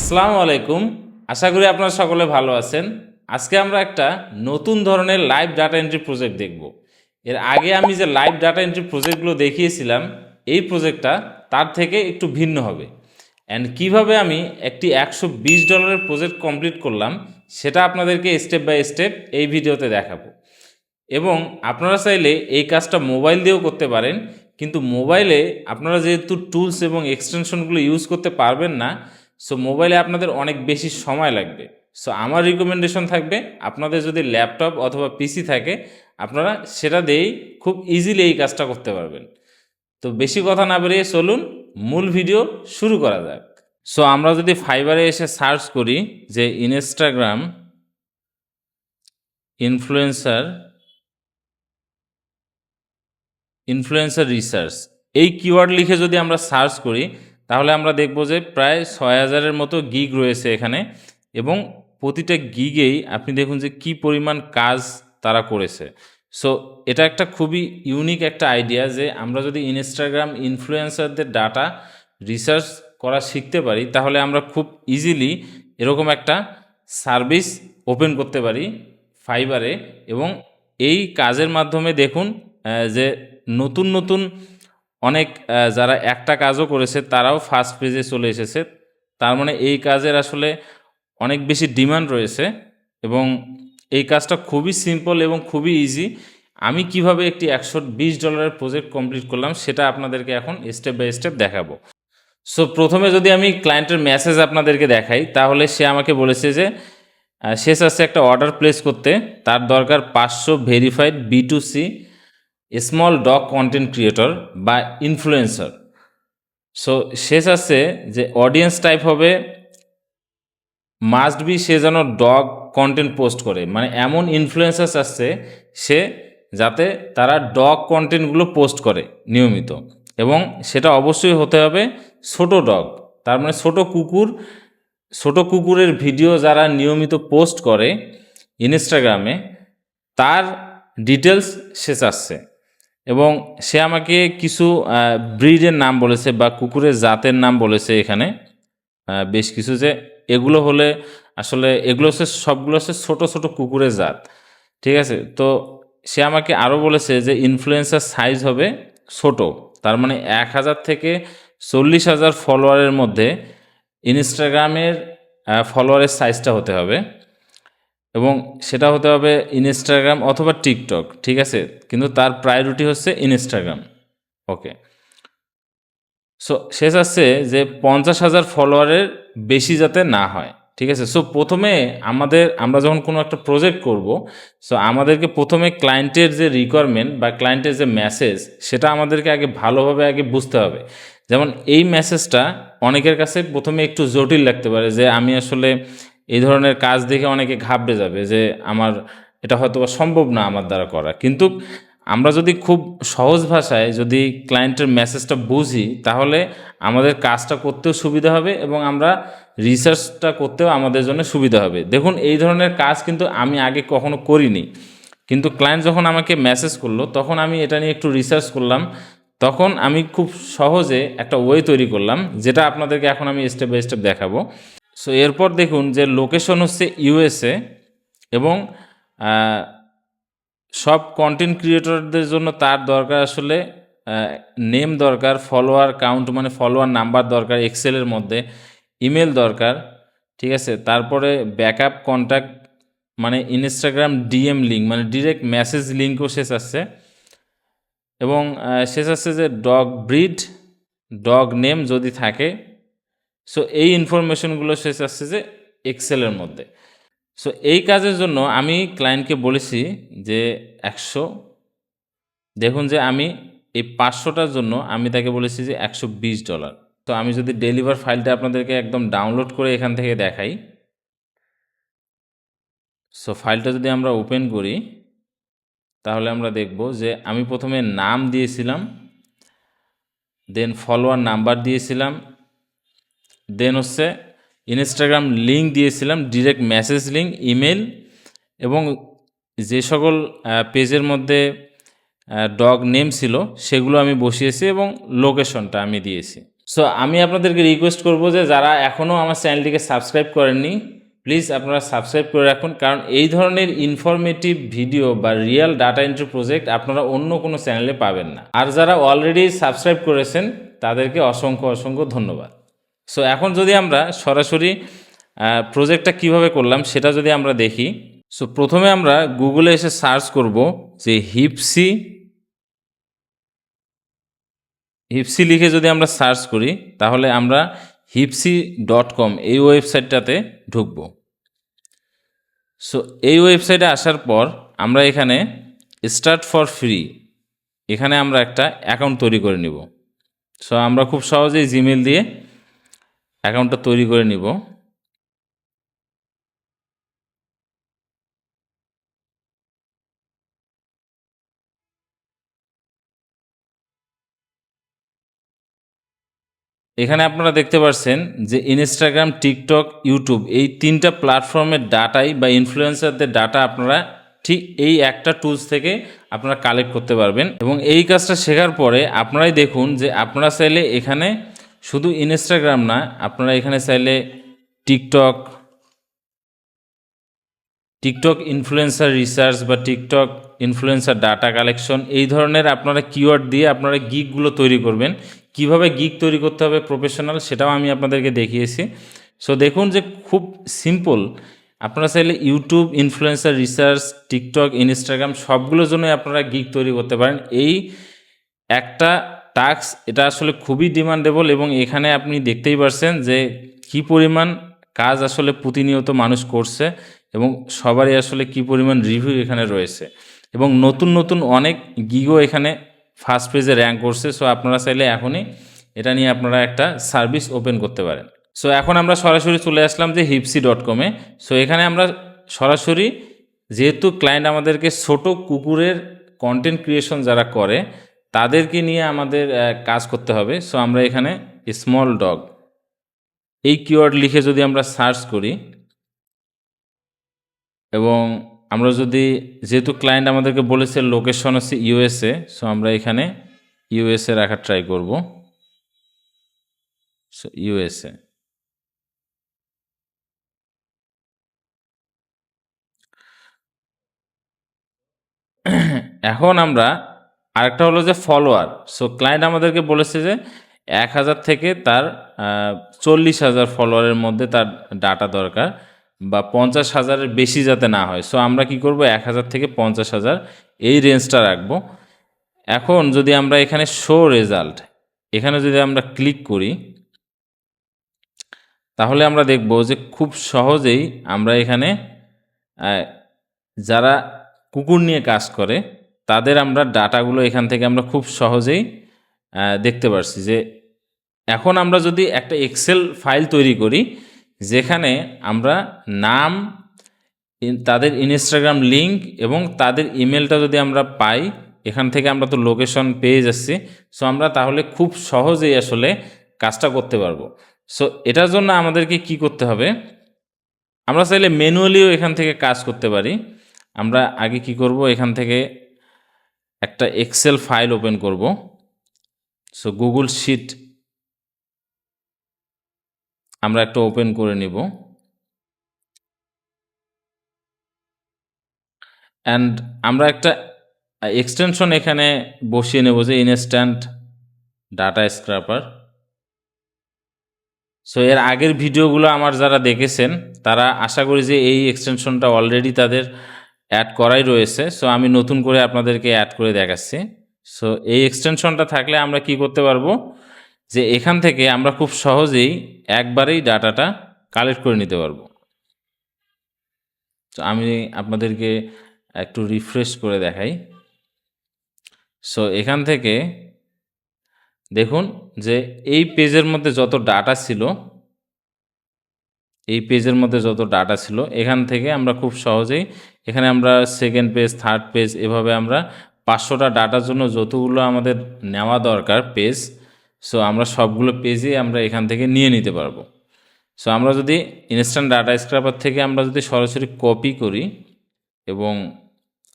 আসসালামু আলাইকুম। আশা করি আপনারা সকলে ভালো আছেন। আজকে আমরা একটা নতুন ধরনের লাইভ ডাটা এন্ট্রি প্রজেক্ট দেখব। এর আগে আমি যে লাইভ ডাটা এন্ট্রি প্রজেক্টগুলো দেখিয়েছিলাম, এই প্রজেক্টটা তার থেকে একটু ভিন্ন হবে। অ্যান্ড কিভাবে আমি একটি $120 প্রজেক্ট কমপ্লিট করলাম, সেটা আপনাদেরকে স্টেপ বাই স্টেপ এই ভিডিওতে দেখাবো। এবং আপনারা চাইলে এই কাজটা মোবাইল দিয়েও করতে পারেন, কিন্তু মোবাইলে আপনারা যেহেতু টুলস এবং এক্সটেনশনগুলো ইউজ করতে পারবেন না, সো মোবাইলে আপনাদের অনেক বেশি সময় লাগবে। সো আমার রিকমেন্ডেশন থাকবে, আপনাদের যদি ল্যাপটপ অথবা পিসি থাকে, আপনারা সেটা দিয়েই খুব ইজিলি এই কাজটা করতে পারবেন। তো বেশি কথা না বেরিয়ে চলুন মূল ভিডিও শুরু করা যাক। সো আমরা যদি ফাইবারে এসে সার্চ করি যে ইনস্টাগ্রাম ইনফ্লুয়েন্সার রিসার্চ, এই কিওয়ার্ড লিখে যদি আমরা সার্চ করি, তাহলে আমরা দেখব যে প্রায় 6000-এর মতো গিগ রয়েছে এখানে। এবং প্রতিটা গিগেই আপনি দেখুন যে কি পরিমাণ কাজ তারা করেছে। সো এটা একটা খুবই ইউনিক একটা আইডিয়া যে আমরা যদি ইনস্টাগ্রাম ইনফ্লুয়েন্সারদের ডাটা রিসার্চ করা শিখতে পারি, তাহলে আমরা খুব ইজিলি এরকম একটা সার্ভিস ওপেন করতে পারি ফাইবারে। এবং এই কাজের মাধ্যমে দেখুন যে নতুন নতুন অনেক যারা একটা কাজও করেছে তারাও ফার্স্ট পেজে চলে এসেছে। তার মানে এই কাজের আসলে অনেক বেশি ডিমান্ড রয়েছে এবং এই কাজটা খুবই সিম্পল এবং খুবই ইজি। আমি কিভাবে একটি $120 প্রজেক্ট কমপ্লিট করলাম সেটা আপনাদেরকে এখন স্টেপ বাই স্টেপ দেখাবো। সো প্রথমে যদি আমি ক্লায়েন্টের মেসেজ আপনাদেরকে দেখাই, তাহলে সে আমাকে বলেছে যে সে চাচ্ছে একটা অর্ডার প্লেস করতে, তার দরকার 500 verified B2C small dog content creator বা ইনফ্লুয়েন্সার। সো সে চাচ্ছে যে অডিয়েন্স টাইপ হবে মাস্ট বি, সে যেন ডগ কন্টেন্ট পোস্ট করে, মানে এমন ইনফ্লুয়েন্সার চাচ্ছে সে যাতে তারা ডগ কন্টেন্টগুলো পোস্ট করে নিয়মিত। এবং সেটা অবশ্যই হতে হবে ছোট ডগ, তার মানে ছোট কুকুরের ভিডিও যারা নিয়মিত পোস্ট করে ইনস্টাগ্রামে, তার ডিটেলস সে চাচ্ছে। এবং সে আমাকে কিছু ব্রিডের নাম বলেছে বা কুকুরের জাতের নাম বলেছে এখানে বেশ কিছু, যে এগুলো হলে আসলে এগুলো হচ্ছে সবগুলো হচ্ছে ছোটো ছোটো কুকুরের জাত। ঠিক আছে, তো সে আমাকে আরও বলেছে যে ইনফ্লুয়েন্সার সাইজ হবে ছোট, তার মানে 1000 থেকে 40,000 ফলোয়ারের মধ্যে ইনস্টাগ্রামের ফলোয়ারের সাইজটা হতে হবে। এবং সেটা হতে হবে ইনস্টাগ্রাম অথবা টিকটক, ঠিক আছে, কিন্তু তার প্রায়োরিটি হচ্ছে ইনস্টাগ্রাম। ওকে, সো সে চাচ্ছে যে 50,000 ফলোয়ারের বেশি যাতে না হয়। ঠিক আছে, সো প্রথমে আমরা যখন কোনো একটা প্রজেক্ট করব, সো আমাদেরকে প্রথমে ক্লায়েন্টের যে রিকোয়ারমেন্ট বা ক্লায়েন্টের যে মেসেজ, সেটা আমাদেরকে আগে ভালোভাবে বুঝতে হবে। যেমন এই মেসেজটা অনেকের কাছে প্রথমে একটু জটিল লাগতে পারে, যে আমি আসলে এই ধরনের কাজ দেখে অনেকে ঘাবড়ে যাবে যে আমার এটা হয়তো সম্ভব না আমার দ্বারা করা। কিন্তু আমরা যদি খুব সহজ ভাষায় যদি ক্লায়েন্টের মেসেজটা বুঝি, তাহলে আমাদের কাজটা করতেও সুবিধা হবে এবং আমরা রিসার্চটা করতেও আমাদের জন্য সুবিধা হবে। দেখুন, এই ধরনের কাজ কিন্তু আমি আগে কখনো করিনি, কিন্তু ক্লায়েন্ট যখন আমাকে মেসেজ করলো তখন আমি এটা নিয়ে একটু রিসার্চ করলাম। তখন আমি খুব সহজে একটা ওয়ে তৈরি করলাম, যেটা আপনাদেরকে এখন আমি স্টেপ বাই স্টেপ দেখাবো। সো এরপর দেখুন যে লোকেশন হচ্ছে USA এবং সব কন্টেন্ট ক্রিয়েটরদের জন্য তার দরকার আসলে নেম দরকার, ফলোয়ার কাউন্ট মানে ফলোয়ার নাম্বার দরকার এক্সেলের মধ্যে, ইমেল দরকার। ঠিক আছে, তারপরে ব্যাকআপ কন্ট্যাক্ট মানে ইনস্টাগ্রাম DM লিঙ্ক মানে ডিরেক্ট মেসেজ লিঙ্কও শেষ আসছে। এবং শেষ আসছে যে ডগ ব্রিড, ডগ নেম যদি থাকে। সো এই ইনফরমেশনগুলো শেষ আসছে যে এক্সেলের মধ্যে। সো এই কাজের জন্য আমি ক্লায়েন্টকে বলেছি যে 100, দেখুন যে আমি এই 500টার জন্য আমি তাকে বলেছি যে $120। তো আমি যদি ডেলিভার ফাইলটা আপনাদেরকে একদম ডাউনলোড করে এখান থেকে দেখাই, সো ফাইলটা যদি আমরা ওপেন করি, তাহলে আমরা দেখব যে আমি প্রথমে নাম দিয়েছিলাম, দেন ফলোয়ার নাম্বার দিয়েছিলাম, দেন হচ্ছে ইনস্টাগ্রাম লিঙ্ক দিয়েছিলাম, ডিরেক্ট মেসেজ লিঙ্ক, ইমেল, এবং যে সকল পেজের মধ্যে ডগ নেম ছিল সেগুলো আমি বসিয়েছি এবং লোকেশনটা আমি দিয়েছি। সো আমি আপনাদেরকে রিকোয়েস্ট করব যে যারা এখনও আমার চ্যানেলটিকে সাবস্ক্রাইব করেননি, প্লিজ আপনারা সাবস্ক্রাইব করে রাখুন, কারণ এই ধরনের ইনফরমেটিভ ভিডিও বা রিয়েল ডাটা এন্ট্রি প্রজেক্ট আপনারা অন্য কোনো চ্যানেলে পাবেন না। আর যারা অলরেডি সাবস্ক্রাইব করেছেন তাদেরকে অসংখ্য অসংখ্য ধন্যবাদ। সো এখন যদি আমরা সরাসরি প্রজেক্টটা কিভাবে করলাম সেটা যদি আমরা দেখি। সো প্রথমে আমরা গুগলে এসে সার্চ করব যে হিপসি লিখে যদি আমরা সার্চ করি তাহলে আমরা hipsi.com এই ওয়েবসাইটটাতে ঢুকব। সো এই ওয়েবসাইটে আসার পর আমরা এখানে স্টার্ট ফর ফ্রি এখানে আমরা একটা অ্যাকাউন্ট তৈরি করে নিব। সো আমরা খুব সহজেই জিমেল দিয়ে অ্যাকাউন্টটা তৈরি করে নিব। এখানে আপনারা দেখতে পাচ্ছেন যে ইনস্টাগ্রাম, টিকটক, ইউটিউব এই তিনটা প্ল্যাটফর্মের ডাটাই বা ইনফ্লুয়েন্সারদের ডাটা আপনারা ঠিক এই একটা টুলস থেকে আপনারা কালেক্ট করতে পারবেন। এবং এই কাজটা শেখার পরে আপনারাই দেখুন যে আপনারা চাইলে এখানে শুধু ইনস্টাগ্রাম না, আপনারা এখানে চাইলে টিকটক ইনফ্লুয়েন্সার রিসার্চ বা টিকটক ইনফ্লুয়েন্সার ডাটা কালেকশন এই ধরনের আপনারা কিওয়ার্ড দিয়ে আপনারা গিগগুলো তৈরি করবেন। কিভাবে গিগ তৈরি করতে হবে প্রফেশনাল সেটাও আমি আপনাদেরকে দেখিয়েছি। সো দেখুন যে খুব সিম্পল, আপনারা চাইলে YouTube influencer research, TikTok, Instagram সবগুলোর জন্যই আপনারা গিগ তৈরি করতে পারেন। এই একটা টাস্ক এটা আসলে খুবই ডিমান্ডেবল এবং এখানে আপনি দেখতেই পারছেন যে কি পরিমাণ কাজ আসলে প্রতিনিয়ত মানুষ করছে এবং সবারই আসলে কি পরিমাণ রিভিউ এখানে রয়েছে এবং নতুন নতুন অনেক গিগও এখানে ফার্স্ট পেজে র্যাঙ্ক করছে। সো আপনারা চাইলে এখনই এটা নিয়ে আপনারা একটা সার্ভিস ওপেন করতে পারেন। সো এখন আমরা সরাসরি চলে আসলাম যে hipsi.com-এ। সো এখানে আমরা সরাসরি যেহেতু ক্লায়েন্ট আমাদেরকে ছোট কুকুরের কন্টেন্ট ক্রিয়েশন যারা করে তাদেরকে নিয়ে আমাদের কাজ করতে হবে। সো আমরা এখানে স্মল ডগ এই কিওয়ার্ড লিখে যদি আমরা সার্চ করি এবং আমরা যদি যেহেতু ক্লায়েন্ট আমাদেরকে বলেছে লোকেশন হচ্ছে ইউএসএ, সো আমরা এখানে ইউএসএ রাখার ট্রাই করব। সো ইউএসএ এখন আমরা আরেকটা হলো যে ফলোয়ার। সো ক্লায়েন্ট আমাদেরকে বলেছে যে 1000 থেকে তার 40,000 ফলোয়ারের মধ্যে তার ডাটা দরকার বা 50,000-এর বেশি যাতে না হয়। সো আমরা কি করব 1000 থেকে 50,000 এই রেঞ্জটা রাখবো। এখন যদি আমরা এখানে শো রেজাল্ট এখানে যদি আমরা ক্লিক করি তাহলে আমরা দেখব যে খুব সহজেই আমরা এখানে যারা কুকুর নিয়ে কাজ করে তাদের আমরা ডাটাগুলো এখান থেকে আমরা খুব সহজেই দেখতে পারছি। যে এখন আমরা যদি একটা এক্সেল ফাইল তৈরি করি যেখানে আমরা নাম, তাদের ইনস্টাগ্রাম লিঙ্ক এবং তাদের ইমেলটা যদি আমরা পাই, এখান থেকে আমরা তো লোকেশন পেয়ে যাচ্ছি। সো আমরা তাহলে খুব সহজেই আসলে কাজটা করতে পারবো। সো এটার জন্য আমাদেরকে কি করতে হবে, আমরা চাইলে ম্যানুয়ালিও এখান থেকে কাজ করতে পারি। আমরা আগে কি করব, এখান থেকে একটা এক্সেল ফাইল ওপেন করব। সো গুগল শিট আমরা একটা ওপেন করে নিব অ্যান্ড আমরা একটা এক্সটেনশন এখানে বসিয়ে নেব যে ইনস্ট্যান্ট ডাটা স্ক্র্যাপার। সো এর আগের ভিডিওগুলো আমার যারা দেখেছেন তারা আশা করি যে এই এক্সটেনশনটা অলরেডি তাদের অ্যাড করাই রয়েছে। সো আমি নতুন করে আপনাদেরকে অ্যাড করে দেখাচ্ছি। সো এই এক্সটেনশনটা থাকলে আমরা কি করতে পারবো, যে এখান থেকে আমরা খুব সহজেই একবারেই ডাটাটা কালেক্ট করে নিতে পারবো। তো আমি আপনাদেরকে একটু রিফ্রেশ করে দেখাই। সো এখান থেকে দেখুন যে এই পেজের মধ্যে যত ডাটা ছিল, এখান থেকে আমরা খুব সহজেই এখানে আমরা সেকেন্ড পেজ, থার্ড পেজ এভাবে আমরা 500টা ডাটার জন্য যতগুলো আমাদের নেওয়া দরকার পেজ, সো আমরা সবগুলো পেজই আমরা এখান থেকে নিয়ে নিতে পারবো। সো আমরা যদি ইনস্ট্যান্ট ডাটা স্ক্র্যাপার থেকে আমরা যদি সরাসরি কপি করি এবং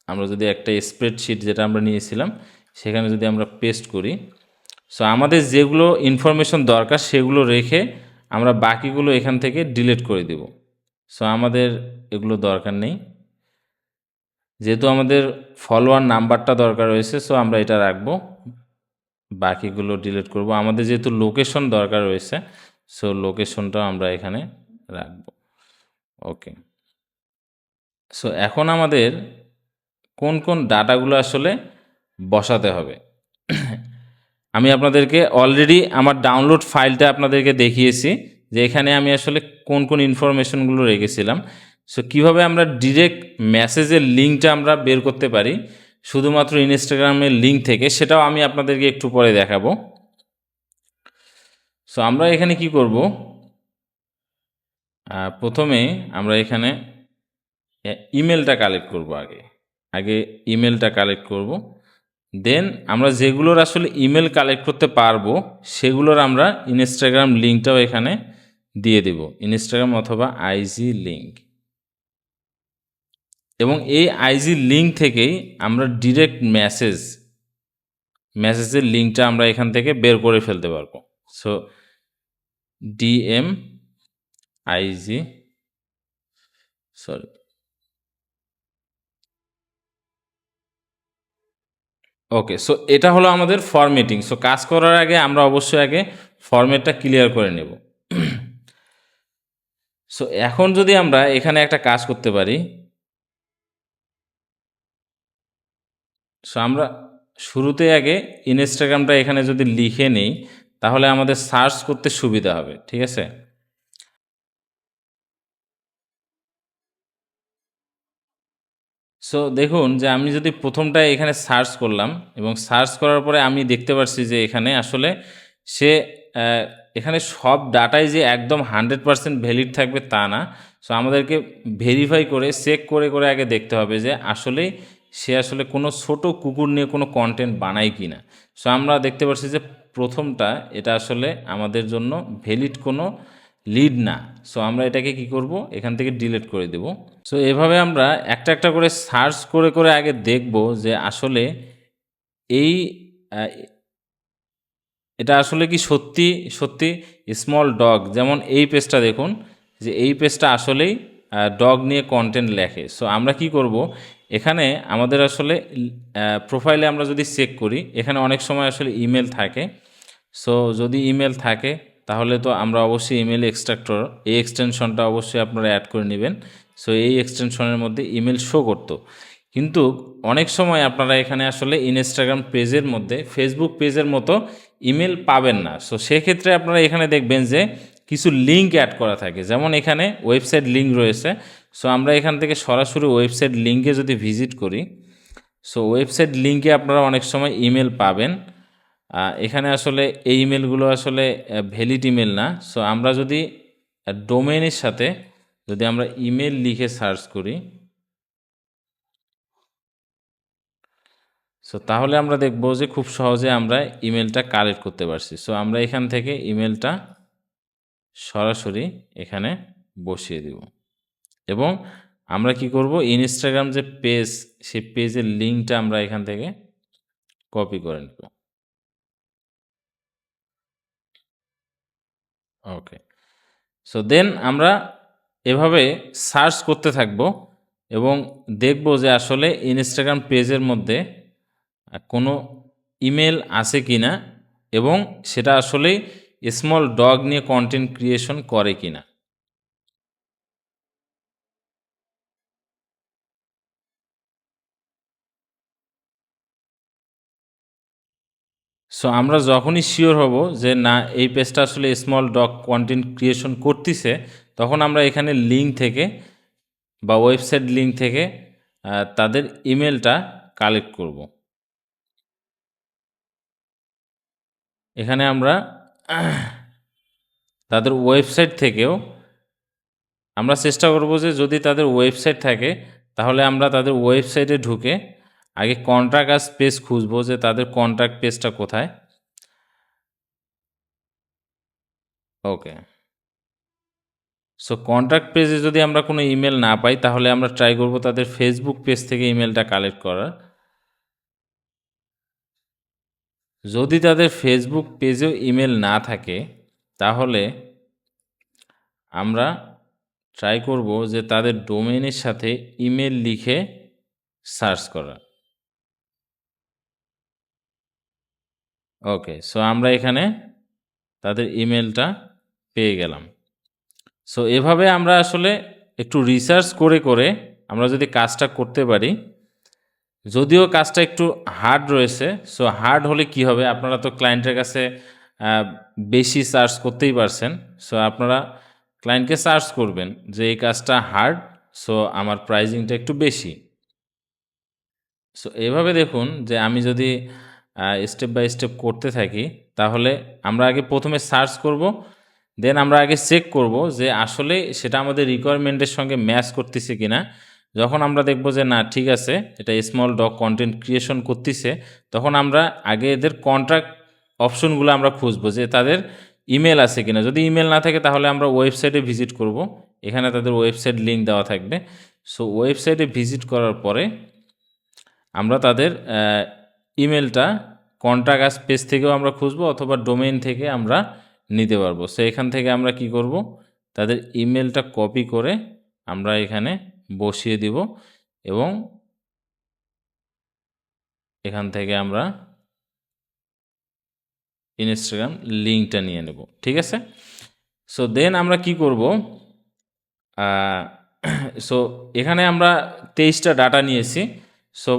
আমরা যদি একটা স্প্রেডশিট যেটা আমরা নিয়েছিলাম সেখানে যদি আমরা পেস্ট করি, সো আমাদের যেগুলো ইনফরমেশন দরকার সেগুলো রেখে আমরা বাকিগুলো এখান থেকে ডিলিট করে দেব। সো আমাদের এগুলো দরকার নেই, যেহেতু আমাদের ফলোয়ার নাম্বারটা দরকার রয়েছে, সো আমরা এটা রাখবো, বাকিগুলো ডিলিট করব। আমাদের যেহেতু লোকেশন দরকার রয়েছে, সো লোকেশনটাও আমরা এখানে রাখবো। ওকে, সো এখন আমাদের কোন কোন ডাটাগুলো আসলে বসাতে হবে আমি আপনাদেরকে অলরেডি আমার ডাউনলোড ফাইলটা আপনাদেরকে দেখিয়েছি যে এখানে আমি আসলে কোন কোন ইনফরমেশনগুলো রেখেছিলাম। সো কীভাবে আমরা ডিরেক্ট মেসেজের লিঙ্কটা আমরা বের করতে পারি শুধুমাত্র ইনস্টাগ্রামের লিঙ্ক থেকে, সেটাও আমি আপনাদেরকে একটু পরে দেখাবো। সো আমরা এখানে কি করব, প্রথমে আমরা এখানে ইমেলটা কালেক্ট করব। আগে ইমেলটা কালেক্ট করব, দেন আমরা যেগুলোর আসলে ইমেল কালেক্ট করতে পারবো সেগুলোর আমরা ইনস্টাগ্রাম লিঙ্কটাও এখানে দিয়ে দেব, ইনস্টাগ্রাম অথবা আইজি লিঙ্ক। এবং এই আইজি লিঙ্ক থেকেই আমরা ডিরেক্ট মেসেজের লিঙ্কটা আমরা এখান থেকে বের করে ফেলতে পারবো। So DM IG sorry okay, so এটা হলো আমাদের ফরম্যাটিং। সো কাজ করার আগে আমরা অবশ্যই আগে ফরম্যাটটা ক্লিয়ার করে নেব। সো এখন যদি আমরা এখানে একটা কাজ করতে পারি, সো আমরা শুরুতে আগে ইনস্টাগ্রামটা এখানে যদি লিখে নিই তাহলে আমাদের সার্চ করতে সুবিধা হবে, ঠিক আছে। সো দেখুন যে আমি যদি প্রথমটা এখানে সার্চ করলাম এবং সার্চ করার পরে আমি দেখতে পাচ্ছি যে এখানে আসলে সে এখানে সব ডাটাই যে একদম 100% ভ্যালিড থাকবে তা না। সো আমাদেরকে ভেরিফাই করে চেক করে করে আগে দেখতে হবে যে আসলেই সে আসলে কোনো ছোট কুকুর নিয়ে কোনো কন্টেন্ট বানায় কি না। সো আমরা দেখতে পাচ্ছি যে প্রথমটা এটা আসলে আমাদের জন্য ভ্যালিড কোনো লিড না। সো আমরা এটাকে কি করব, এখান থেকে ডিলিট করে দেব। সো এভাবে আমরা একটা একটা করে সার্চ করে করে আগে দেখব যে আসলে এই এটা আসলে কি সত্যি সত্যি স্মল ডগ। যেমন এই পেজটা দেখুন যে এই পেজটা আসলেই ডগ নিয়ে কন্টেন্ট লেখে। সো আমরা কি করব, এখানে আমাদের আসলে প্রোফাইলে আমরা যদি চেক করি এখানে অনেক সময় আসলে ইমেল থাকে। সো যদি ইমেল থাকে তাহলে তো আমরা অবশ্যই ইমেল এক্সট্রাক্টর এই এক্সটেনশনটা অবশ্যই আপনারা অ্যাড করে নেবেন। সো এই এক্সটেনশনের মধ্যে ইমেল শো করতো, কিন্তু অনেক সময় আপনারা এখানে আসলে ইনস্টাগ্রাম পেজের মধ্যে ফেসবুক পেজের মতো ইমেল পাবেন না। সো সেক্ষেত্রে আপনারা এখানে দেখবেন যে কিছু লিঙ্ক অ্যাড করা থাকে, যেমন এখানে ওয়েবসাইট লিঙ্ক রয়েছে। সো আমরা এখান থেকে সরাসরি ওয়েবসাইট লিঙ্কে যদি ভিজিট করি, সো ওয়েবসাইট লিঙ্কে আপনারা অনেক সময় ইমেল পাবেন। এখানে আসলে এই ইমেলগুলো আসলে ভ্যালিড ইমেল না। সো আমরা যদি ডোমেনের সাথে যদি আমরা ইমেল লিখে সার্চ করি, সো তাহলে আমরা দেখব যে খুব সহজে আমরা ইমেলটা কালেক্ট করতে পারছি। সো আমরা এখান থেকে ইমেলটা সরাসরি এখানে বসিয়ে দিব এবং আমরা কি করব, ইনস্টাগ্রাম যে পেজ সেই পেজের লিঙ্কটা আমরা এখান থেকে কপি করে নেব। ওকে, সো দেন আমরা এভাবে সার্চ করতে থাকব এবং দেখব যে আসলে ইনস্টাগ্রাম পেজের মধ্যে কোনো ইমেল আছে কি না এবং সেটা আসলেই স্মল ডগ নিয়ে কন্টেন্ট ক্রিয়েশন করে কি না। সো আমরা যখনই শিওর হব যে না এই পেজটা আসলে স্মল ডগ কন্টেন্ট ক্রিয়েশন করতেছে, তখন আমরা এখানে লিঙ্ক থেকে বা ওয়েবসাইট লিঙ্ক থেকে তাদের ইমেলটা কালেক্ট করব। এখানে আমরা তাদের ওয়েবসাইট থেকেও আমরা চেষ্টা করব যে যদি তাদের ওয়েবসাইট থাকে তাহলে আমরা তাদের ওয়েবসাইটে ঢুকে আগে কন্ট্রাক্ট আস পেজ খুঁজবো যে তাদের কন্ট্রাক্ট পেজটা কোথায়। ওকে, সো কন্ট্যাক্ট পেজে যদি আমরা কোনো ইমেল না পাই তাহলে আমরা ট্রাই করব তাদের ফেসবুক পেজ থেকে ইমেলটা কালেক্ট করার। যদি তাদের ফেসবুক পেজেও ইমেল না থাকে তাহলে আমরা ট্রাই করব যে তাদের ডোমেইনের সাথে ইমেল লিখে সার্চ করা। ওকে, সো আমরা এখানে তাদের ইমেলটা পেয়ে গেলাম। সো এভাবে আমরা আসলে একটু রিসার্চ করে করে আমরা যদি কাজটা করতে পারি, যদিও কাজটা একটু হার্ড রয়েছে। সো হার্ড হলে কি হবে, আপনারা তো ক্লায়েন্টের কাছে বেশি সার্চ করতেই পারছেন। সো আপনারা ক্লায়েন্টকে সার্চ করবেন যে এই কাজটা হার্ড, সো আমার প্রাইজিংটা একটু বেশি। সো এভাবে দেখুন যে আমি যদি স্টেপ বাই স্টেপ করতে থাকি, তাহলে আমরা আগে প্রথমে সার্চ করব, দেন আমরা আগে চেক করব যে আসলে সেটা আমাদের রিকোয়ারমেন্টের সঙ্গে ম্যাচ করতেছে কিনা। যখন আমরা দেখব যে না ঠিক আছে, এটা স্মল ডগ কন্টেন্ট ক্রিয়েশন করতেছে, তখন আমরা আগে এদের কন্ট্রাক্ট অপশনগুলো আমরা খুঁজবো যে তাদের ইমেল আছে কিনা। যদি ইমেল না থাকে তাহলে আমরা ওয়েবসাইটে ভিজিট করব, এখানে তাদের ওয়েবসাইট লিঙ্ক দেওয়া থাকবে। সো ওয়েবসাইটে ভিজিট করার পরে আমরা তাদের ইমেলটা কন্ট্যাক্ট আস পেজ থেকেও আমরা খুঁজবো, অথবা ডোমেইন থেকে আমরা নিতে পারবো। সো এখান থেকে আমরা কি করব, তাদের ইমেলটা কপি করে আমরা এখানে বসিয়ে দিব এবং এখান থেকে আমরা ইনস্টাগ্রাম লিঙ্কটা নিয়ে নেব। ঠিক আছে, সো দেন আমরা কি করব, সো এখানে আমরা 23টা ডাটা নিয়েছি। সো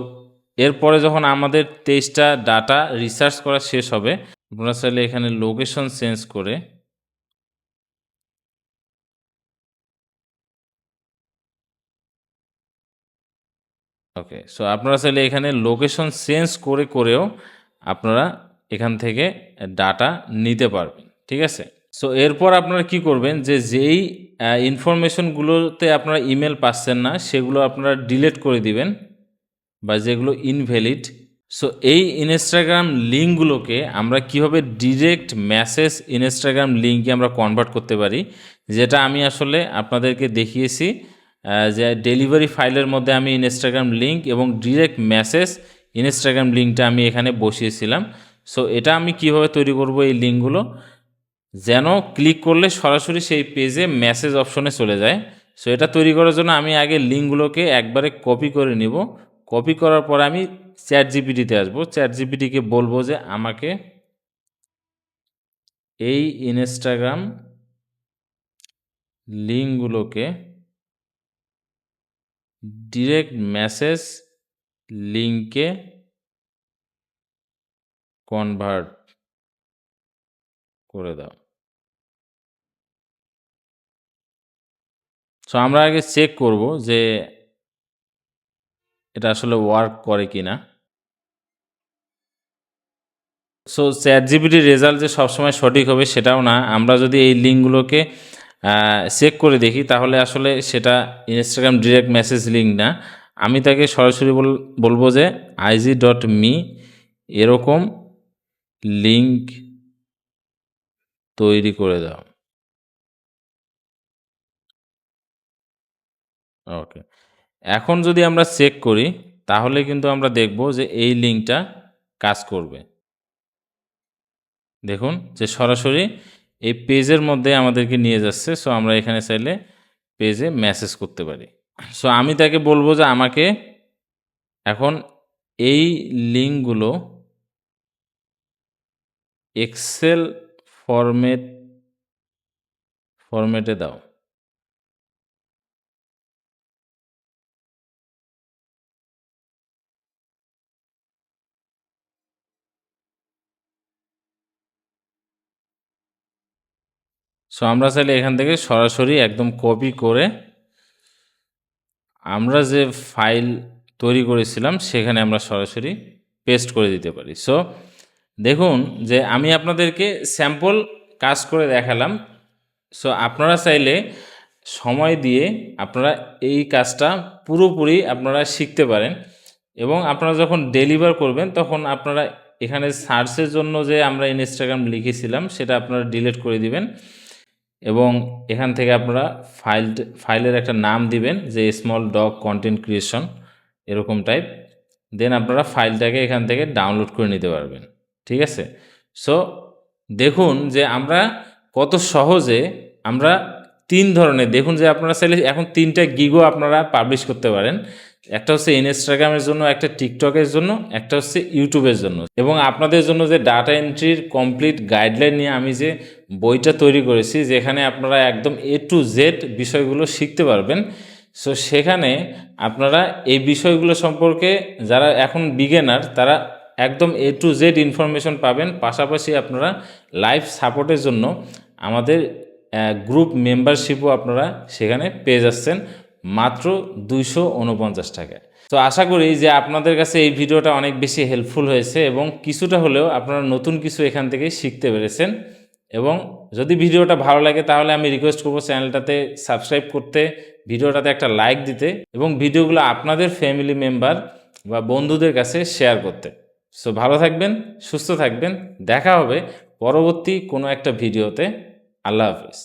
এরপরে যখন আমাদের 23টা ডাটা রিসার্চ করা শেষ হবে, আপনারা চাইলে এখানে লোকেশন চেঞ্জ করে ওকে, সো আপনারা চাইলে এখানে লোকেশন চেঞ্জ করে করেও আপনারা এখান থেকে ডাটা নিতে পারবেন। ঠিক আছে, সো এরপর আপনারা কি করবেন যে যেই ইনফরমেশনগুলোতে আপনারা ইমেল পাচ্ছেন না সেগুলো আপনারা ডিলিট করে দিবেন, বা যেগুলো ইনভ্যালিড। সো এই ইনস্টাগ্রাম লিঙ্কগুলোকে আমরা কীভাবে ডিরেক্ট মেসেজ ইনস্টাগ্রাম লিঙ্কে আমরা কনভার্ট করতে পারি, যেটা আমি আসলে আপনাদেরকে দেখিয়েছি যে ডেলিভারি ফাইলের মধ্যে আমি ইনস্টাগ্রাম লিঙ্ক এবং ডিরেক্ট মেসেজ ইনস্টাগ্রাম লিঙ্কটা আমি এখানে বসিয়েছিলাম। সো এটা আমি কিভাবে তৈরি করব, এই লিঙ্কগুলো যেন ক্লিক করলে সরাসরি সেই পেজে মেসেজ অপশনে চলে যায়। সো এটা তৈরি করার জন্য আমি আগে লিঙ্কগুলোকে একবারে কপি করে নিব। কপি করার পরে আমি চ্যাট জিপিটিতে আসবো, চ্যাট জিপিটিকে বলবো যে আমাকে এই ইনস্টাগ্রাম লিঙ্কগুলোকে ডিরেক্ট মেসেজ লিঙ্কে কনভার্ট করে দাও। সো আমরা আগে চেক করব যে এটা আসলে ওয়ার্ক করে কিনা। সো চ্যাট জিপিটির রেজাল্ট যে সবসময় সঠিক হবে সেটাও না, আমরা যদি এই লিঙ্কগুলোকে চেক করে দেখি তাহলে আসলে সেটা ইনস্টাগ্রাম ডিরেক্ট মেসেজ লিঙ্ক না। আমি তাকে সরাসরি বলবো যে IG.me এরকম লিঙ্ক তৈরি করে দাও। ওকে, এখন যদি আমরা চেক করি তাহলে কিন্তু আমরা দেখব যে এই লিঙ্কটা কাজ করবে। দেখুন যে সরাসরি এই পেজের মধ্যে আমাদেরকে নিয়ে যাচ্ছে। সো আমরা এখানে চাইলে পেজে মেসেজ করতে পারি। সো আমি তাকে বলবো যে আমাকে এখন এই লিঙ্কগুলো এক্সেল ফরম্যাটে দাও। সো আমরা চাইলে এখান থেকে সরাসরি একদম কপি করে আমরা যে ফাইল তৈরি করেছিলাম সেখানে আমরা সরাসরি পেস্ট করে দিতে পারি। সো দেখুন যে আমি আপনাদেরকে স্যাম্পল কাজ করে দেখালাম। সো আপনারা চাইলে সময় দিয়ে আপনারা এই কাজটা পুরোপুরি আপনারা শিখতে পারেন, এবং আপনারা যখন ডেলিভার করবেন তখন আপনারা এখানে সার্চের জন্য যে আমরা ইনস্টাগ্রাম লিখেছিলাম সেটা আপনারা ডিলিট করে দিবেন, এবং এখান থেকে আপনারা ফাইলের একটা নাম দিবেন যে স্মল ডগ কন্টেন্ট ক্রিয়েশন এরকম টাইপ। দেন আপনারা ফাইলটাকে এখান থেকে ডাউনলোড করে নিতে পারবেন। ঠিক আছে? সো দেখুন যে আমরা কত সহজে আমরা 3 ধরনের, দেখুন যে আপনারা চাইলে এখন 3টা গিগও আপনারা পাবলিশ করতে পারেন। একটা হচ্ছে ইনস্টাগ্রামের জন্য, একটা টিকটকের জন্য, একটা হচ্ছে ইউটিউবের জন্য। এবং আপনাদের জন্য যে ডাটা এন্ট্রির কমপ্লিট গাইডলাইন নিয়ে আমি যে বইটা তৈরি করেছি, যেখানে আপনারা একদম A to Z বিষয়গুলো শিখতে পারবেন। সো সেখানে আপনারা এই বিষয়গুলো সম্পর্কে যারা এখন বিগিনার তারা একদম A to Z ইনফরমেশন পাবেন। পাশাপাশি আপনারা লাইভ সাপোর্টের জন্য আমাদের গ্রুপ মেম্বারশিপও আপনারা সেখানে পেয়ে যাচ্ছেন মাত্র 249 টাকায়। তো আশা করি যে আপনাদের কাছে এই ভিডিওটা অনেক বেশি হেল্পফুল হয়েছে এবং কিছুটা হলেও আপনারা নতুন কিছু এখান থেকে শিখতে পেরেছেন। এবং যদি ভিডিওটা ভালো লাগে তাহলে আমি রিকোয়েস্ট করবো চ্যানেলটাতে সাবস্ক্রাইব করতে, ভিডিওটাতে একটা লাইক দিতে এবং ভিডিওগুলো আপনাদের ফ্যামিলি মেম্বার বা বন্ধুদের কাছে শেয়ার করতে। সো ভালো থাকবেন, সুস্থ থাকবেন, দেখা হবে পরবর্তী কোনো একটা ভিডিওতে। আল্লাহ হাফেজ।